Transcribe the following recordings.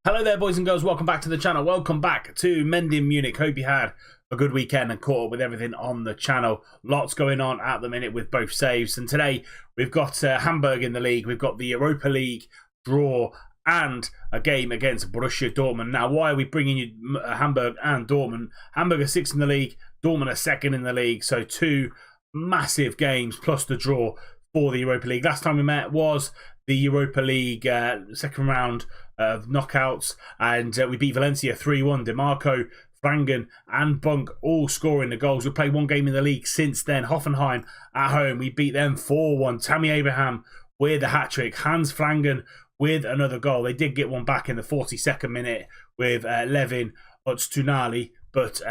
Hello there, boys and girls. Welcome back to the channel. Welcome back to Mending Munich. Hope you had a good weekend and caught up with everything on the channel. Lots going on at the minute with both saves. And today we've got Hamburg in the league. We've got the Europa League draw and a game against Borussia Dortmund. Now, why are we bringing you Hamburg and Dortmund? Hamburg are 6th in the league. Dortmund are 2nd in the league. So two massive games plus the draw for the Europa League. Last time we met was the Europa League second round of knockouts, and we beat Valencia 3-1. DeMarco, Frangen and Bunk all scoring the goals. We played one game in the league since then. Hoffenheim at home, we beat them 4-1. Tammy Abraham with a hat-trick. Hans Frangen with another goal. They did get one back in the 42nd minute with Levin Öztunali, but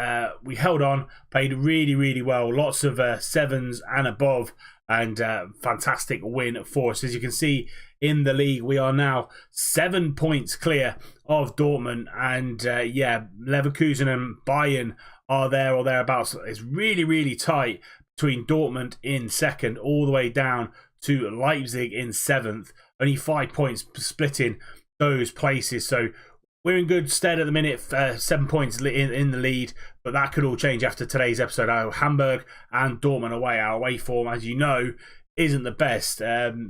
we held on, played really well. Lots of 7s and above, and fantastic win for us. As you can see in the league, we are now 7 points clear of Dortmund, and Leverkusen and Bayern are there or thereabouts. It's really tight between Dortmund in 2nd all the way down to Leipzig in 7th. Only 5 points splitting those places, so we're in good stead at the minute. 7 points in the lead, but that could all change after today's episode. Hamburg and Dortmund away. Our away form, as you know, isn't the best.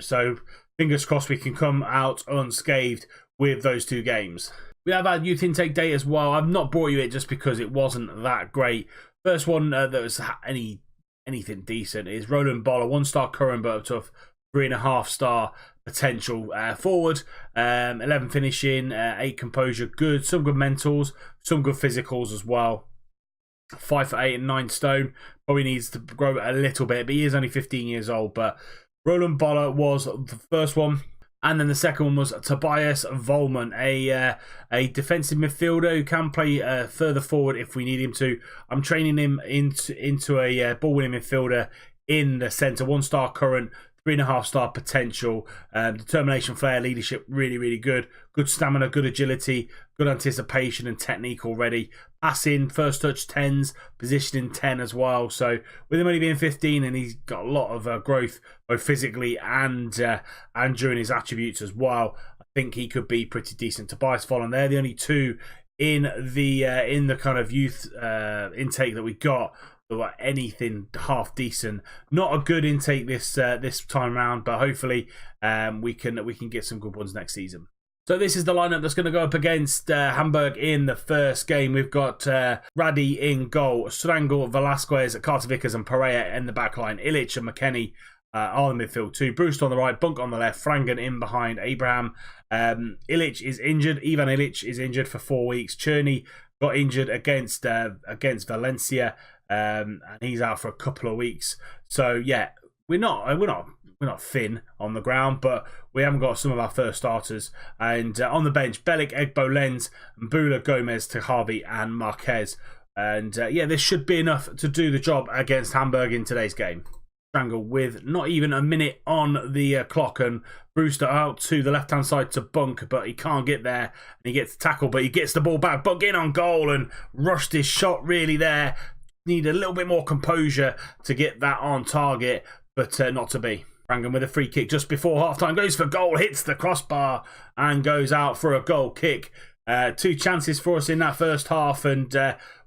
So fingers crossed we can come out unscathed with those two games. We have our youth intake day as well. I've not brought you it just because it wasn't that great. First one that was anything decent is Roland Boller, 1-star current, but up to 3.5-star potential forward. 11 finishing, 8 composure, good. Some good mentals, some good physicals as well. 5'8" and 9 stone. Probably needs to grow a little bit, but he is only 15 years old. But Roland Boller was the first one. And then the second one was Tobias Vollmann, a defensive midfielder who can play further forward if we need him to. I'm training him into a ball-winning midfielder in the centre. 1-star current, 3.5-star potential, determination, flair, leadership, really good. Good stamina, good agility, good anticipation and technique already. Passing, first touch 10s, positioning 10 as well. So with him only being 15, and he's got a lot of growth both physically and during his attributes as well, I think he could be pretty decent. Tobias Vollmann, they're the only two in the kind of youth intake that we got. Anything half decent. Not a good intake this time around, but hopefully we can get some good ones next season. So this is the lineup that's going to go up against Hamburg in the first game. We've got Radi in goal, Strangel, Velasquez, Carter Vickers and Pereira in the back line. Illich and McKennie are in the midfield too. Brewster on the right, Bunk on the left, Frangen in behind Abraham. Illich is injured. Ivan Illich is injured for 4 weeks. Cherney got injured against Valencia. And he's out for a couple of weeks. So yeah, we're not thin on the ground, but we haven't got some of our first starters. And on the bench, Bellic, Egbo, Lenz, Mbula, Gomez, Tejavi and Marquez. And this should be enough to do the job against Hamburg in today's game. Strangle with not even a minute on the clock, and Brewster out to the left-hand side to Bunk, but he can't get there, and he gets tackled, but he gets the ball back. Bunk in on goal and rushed his shot really there. Need a little bit more composure to get that on target, but not to be. Frangen with a free kick just before half-time, goes for goal, hits the crossbar and goes out for a goal kick. 2 chances for us in that first half, and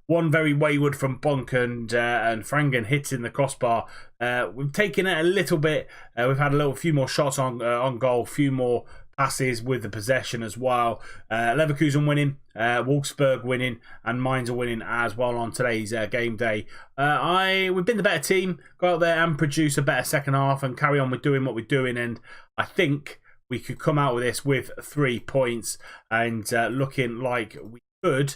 one very wayward from Bunk, and Frangen hitting the crossbar. We've taken it a little bit. We've had a few more shots on goal, few more passes with the possession as well. Leverkusen winning, Wolfsburg winning, and Mainz are winning as well on today's game day. We've been the better team. Go out there and produce a better second half and carry on with doing what we're doing, and I think we could come out with this with 3 points and looking like we could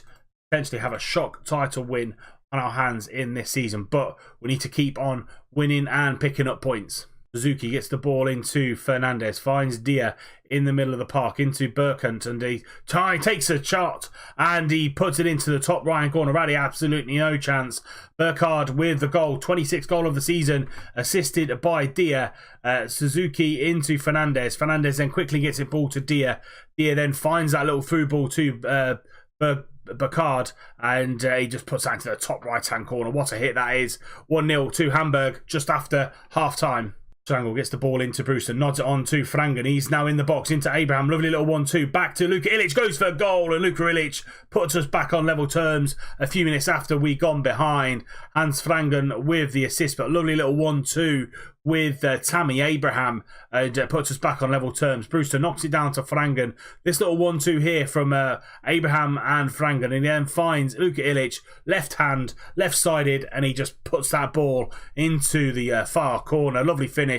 potentially have a shock title win on our hands in this season. But we need to keep on winning and picking up points. Suzuki gets the ball into Fernandez, finds Dia in the middle of the park, into Berkant, and he takes a shot and he puts it into the top right corner. Rally, absolutely no chance. Burkhardt with the goal, 26th goal of the season, assisted by Dia. Suzuki into Fernandez. Fernandez then quickly gets it ball to Dia. Dia then finds that little through ball to Burkhardt, and he just puts that into the top right-hand corner. What a hit that is. 1-0 to Hamburg just after half-time. Strangle gets the ball into Brewster, nods it on to Frangen. He's now in the box into Abraham. Lovely little 1-2. Back to Luka Ilic. Goes for a goal. And Luka Ilic puts us back on level terms a few minutes after we gone behind. Hans Frangen with the assist. But lovely little 1-2 with Tammy Abraham. Puts us back on level terms. Brewster knocks it down to Frangen. This little 1-2 here from Abraham and Frangen. And then finds Luka Ilic. Left hand, left-sided. And he just puts that ball into the far corner. Lovely finish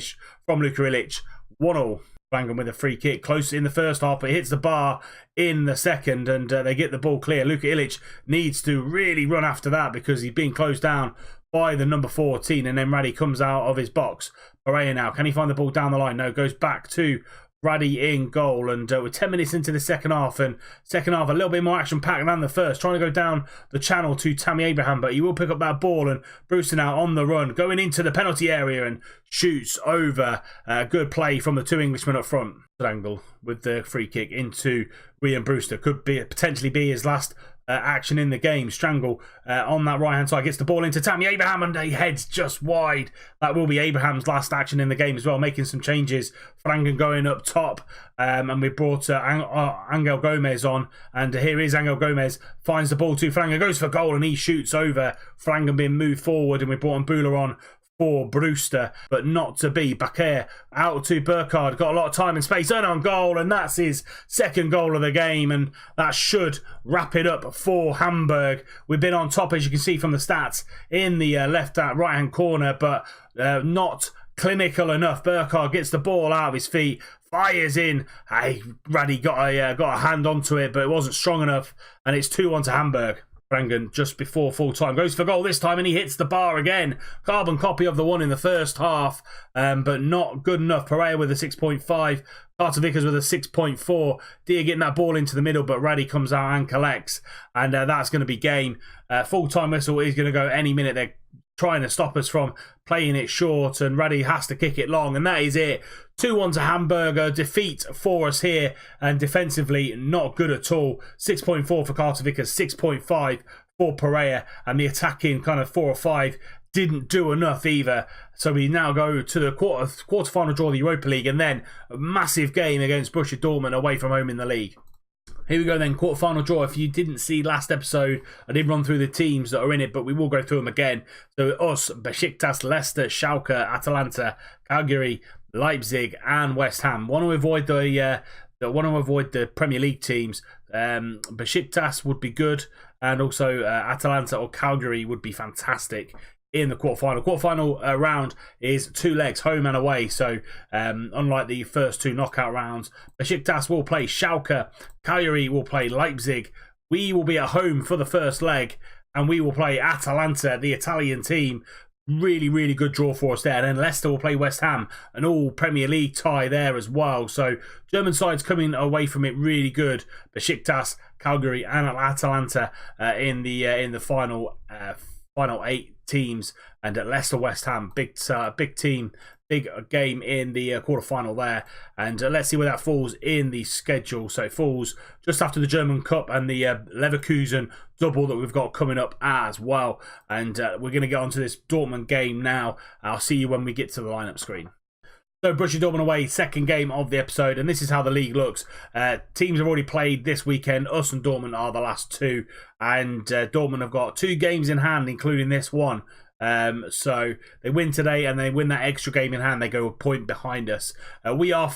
from Luka Ilic. 1-1. Frangen with a free kick close in the first half, but it hits the bar in the second, and they get the ball clear. Luka Ilic needs to really run after that because he's being closed down by the number 14, and then Raddy comes out of his box. Pereira now, can he find the ball down the line? No, goes back to Raddy in goal, and we're 10 minutes into the second half, and second half a little bit more action-packed than the first. Trying to go down the channel to Tammy Abraham, but he will pick up that ball, and Brewster now on the run, going into the penalty area and shoots over. Good play from the two Englishmen up front. Angle with the free kick into Ryan Brewster. Could be potentially be his last action in the game. Strangle on that right hand side gets the ball into Tammy Abraham and he heads just wide. That will be Abraham's last action in the game as well, making some changes. Frangen going up top, and we brought Angel Gomez on, and here is Angel Gomez, finds the ball to Frangen, goes for goal, and he shoots over. Frangen being moved forward, and we brought Mbula on for Brewster, but not to be. Bakir out to Burkhardt, got a lot of time and space, earn on goal, and that's his second goal of the game, and that should wrap it up for Hamburg. We've been on top, as you can see from the stats, in the right hand corner, but not clinical enough. Burkhardt gets the ball out of his feet, fires in. Raddy got a hand onto it, but it wasn't strong enough, and it's 2-1 to Hamburg. Frangen just before full time goes for goal this time, and he hits the bar again. Carbon copy of the one in the first half, but not good enough. Pereira with a 6.5, Carter Vickers with a 6.4. Dia getting that ball into the middle, but Raddy comes out and collects, and that's going to be game. Full time whistle is going to go any minute. They're trying to stop us from playing it short, and Raddy has to kick it long, and that is it. 2-1 to Hamburg. A defeat for us here, and defensively not good at all. 6.4 for Carter Vickers, 6.5 for Pereira, and the attacking kind of 4 or 5 didn't do enough either. So we now go to the quarter-final draw of the Europa League, and then a massive game against Borussia Dortmund away from home in the league. Here we go then, quarter-final draw. If you didn't see last episode, I did run through the teams that are in it, but we will go through them again. So us, Besiktas, Leicester, Schalke, Atalanta, Calgary, Leipzig, and West Ham. Want to avoid the Premier League teams. Besiktas would be good, and also Atalanta or Calgary would be fantastic in the quarterfinal. Quarterfinal round is 2 legs, home and away. So unlike the first 2 knockout rounds, Besiktas will play Schalke, Cagliari will play Leipzig. We will be at home for the first leg, and we will play Atalanta, the Italian team. Really, really good draw for us there. And then Leicester will play West Ham, an all Premier League tie there as well. So German sides coming away from it really good. Besiktas, Calgary, and Atalanta in the final 8 teams, and at Leicester, West Ham, big team, big game in the quarterfinal there. And let's see where that falls in the schedule. So it falls just after the German Cup and the Leverkusen double that we've got coming up as well. And we're going to get onto this Dortmund game now. I'll see you when we get to the lineup screen. So Borussia Dortmund away, second game of the episode, and this is how the league looks. Teams have already played this weekend. Us and Dortmund are the last 2, and Dortmund have got 2 games in hand, including this one. So they win today, and they win that extra game in hand. They go a point behind us. We are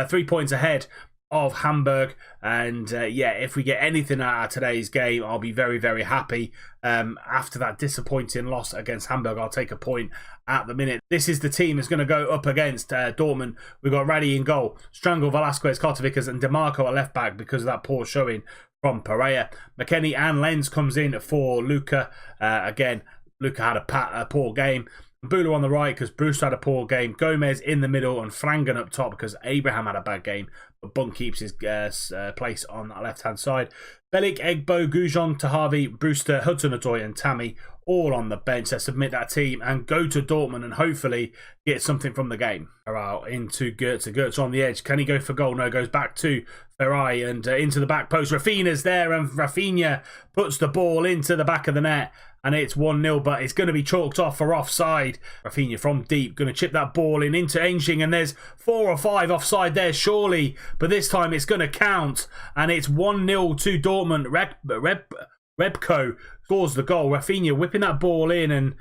3 points ahead of Hamburg, and if we get anything out of today's game, I'll be very, very happy. After that disappointing loss against Hamburg, I'll take a point at the minute. This is the team that's going to go up against Dortmund. We've got Raddy in goal, Strangle, Velasquez, Carter Vickers, and DeMarco at left back because of that poor showing from Pereira. McKennie and Lenz comes in for Luka. Again, Luka had a poor game. Mbula on the right because Brewster had a poor game. Gomez in the middle and Frangen up top because Abraham had a bad game. But Bunk keeps his place on that left-hand side. Belik, Egbo, Goujon, Tahavi, Brewster, Hudson-Odoi and Tammy all on the bench. They submit that team and go to Dortmund and hopefully get something from the game. Out into Goetze. Goetze on the edge. Can he go for goal? No, goes back to Ferrari and into the back post. Rafinha's there, and Rafinha puts the ball into the back of the net, and it's 1-0, but it's going to be chalked off for offside. Rafinha from deep, going to chip that ball in into Engshing, and there's 4 or 5 offside there, surely, but this time it's going to count, and it's 1-0 to Dortmund. Rebko scores the goal. Rafinha whipping that ball in, and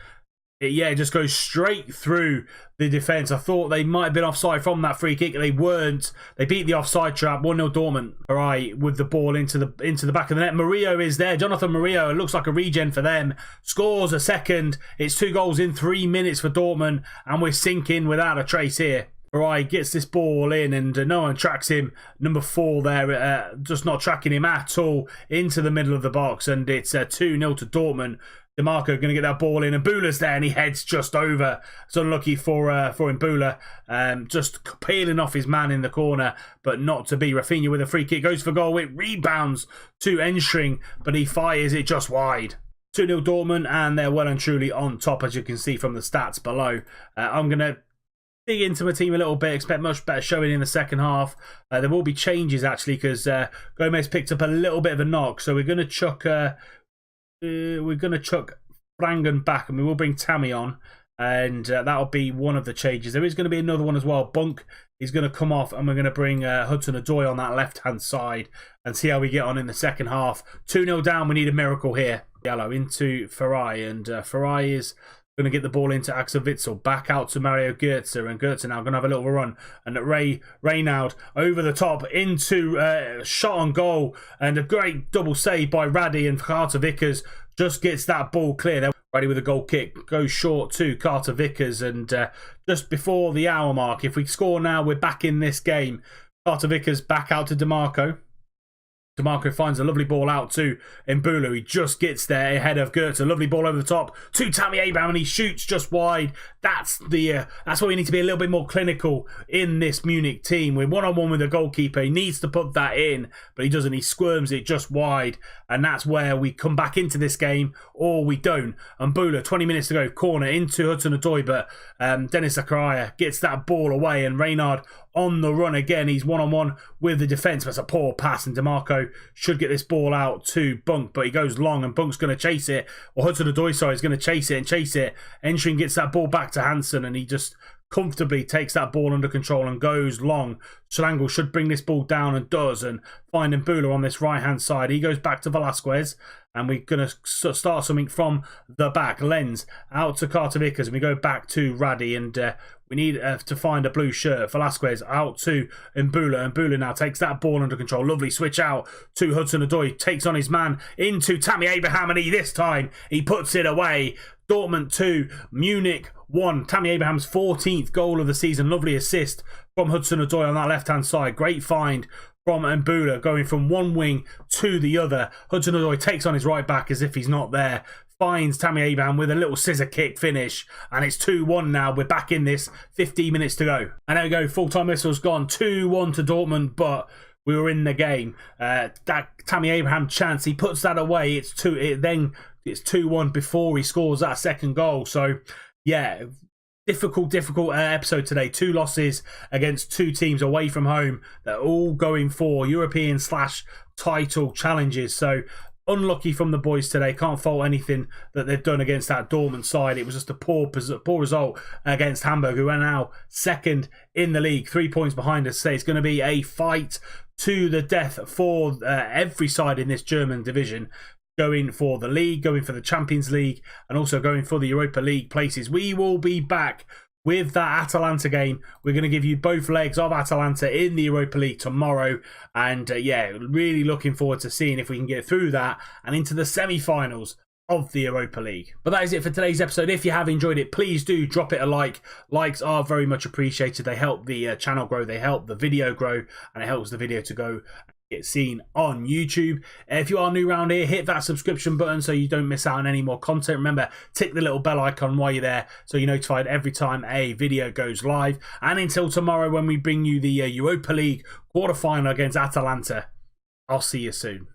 it just goes straight through the defence. I thought they might have been offside from that free kick. They weren't. They beat the offside trap. 1-0 Dortmund. All right, with the ball into the back of the net. Murillo is there. Jonathan Murillo. It looks like a regen for them. Scores a second. It's 2 goals in 3 minutes for Dortmund, and we're sinking without a trace here. Right, gets this ball in, and no one tracks him. Number 4 there, just not tracking him at all into the middle of the box, and it's 2-0 to Dortmund. DeMarco going to get that ball in, and Bühler's there, and he heads just over. It's unlucky for him, Bühler, just peeling off his man in the corner, but not to be. Rafinha with a free kick, goes for goal. It rebounds to Engshing, but he fires it just wide. 2-0 Dortmund, and they're well and truly on top, as you can see from the stats below. I'm going to dig into my team a little bit, expect much better showing in the second half. There will be changes, actually, because Gomez picked up a little bit of a knock, so we're going to chuck Frangen back, and we will bring Tammy on, and that'll be one of the changes. There is going to be another one as well. Bunk is going to come off, and we're going to bring Hudson-Odoi on that left-hand side and see how we get on in the second half. 2-0 down, we need a miracle here. Yellow into Ferrari, and Ferrari is going to get the ball into Axel Witsel, back out to Mario Götze, and Götze now going to have a little run, and Reynaud over the top into shot on goal, and a great double save by Raddy, and Carter Vickers just gets that ball clear. Raddy with a goal kick, goes short to Carter Vickers, and just before the hour mark, if we score now, we're back in this game. Carter Vickers back out to DeMarco. DeMarco finds a lovely ball out to Mbulu. He just gets there ahead of Götze. A lovely ball over the top to Tammy Abraham, and he shoots just wide. That's why we need to be a little bit more clinical in this Munich team. We're one-on-one with the goalkeeper. He needs to put that in, but he doesn't. He squirms it just wide, and that's where we come back into this game, or we don't. And Mbulu, 20 minutes to go, corner into Hudson-Odoi, but Dennis Zakaria gets that ball away, and Reynaud on the run again. He's one-on-one with the defence. That's a poor pass, and DeMarco should get this ball out to Bunk, but he goes long, and Bunk's going to chase it. Or Hudson-Odoi, sorry, is going to chase it. Engshing gets that ball back to Hansen, and he just comfortably takes that ball under control and goes long. Schlangle should bring this ball down, and does, and find Mbula on this right-hand side. He goes back to Velasquez, and we're going to start something from the back. Lens out to Carter Vickers, and we go back to Raddy, and we need to find a blue shirt. Velasquez out to Mbula. Mbula now takes that ball under control. Lovely switch out to Hudson-Odoi. Takes on his man into Tammy Abraham, and this time he puts it away. Dortmund 2, Munich 1. Tammy Abraham's 14th goal of the season. Lovely assist from Hudson-Odoi on that left-hand side. Great find from Mbula, going from one wing to the other. Hudson-Odoi takes on his right back as if he's not there. Finds Tammy Abraham with a little scissor kick finish, and it's 2-1 now. We're back in this, 15 minutes to go. And there we go, full-time whistle's gone. 2-1 to Dortmund, but we were in the game. That Tammy Abraham chance, he puts that away. It's 2-1 before he scores that second goal. So, yeah, difficult episode today. 2 losses against 2 teams away from home. They're all going for European/title challenges. So, unlucky from the boys today. Can't fault anything that they've done against that Dortmund side. It was just a poor result against Hamburg, who are now second in the league, 3 points behind us. So it's going to be a fight to the death for every side in this German division, going for the league, going for the Champions League, and also going for the Europa League places. We will be back with that Atalanta game. We're going to give you both legs of Atalanta in the Europa League tomorrow. And yeah, really looking forward to seeing if we can get through that and into the semi-finals of the Europa League. But that is it for today's episode. If you have enjoyed it, please do drop it a like. Likes are very much appreciated. They help the channel grow, they help the video grow, and it helps the video to go get seen on YouTube. If you are new around here, hit that subscription button so you don't miss out on any more content. Remember, tick the little bell icon while you're there so you're notified every time a video goes live. And until tomorrow, when we bring you the Europa League quarterfinal against Atalanta, I'll see you soon.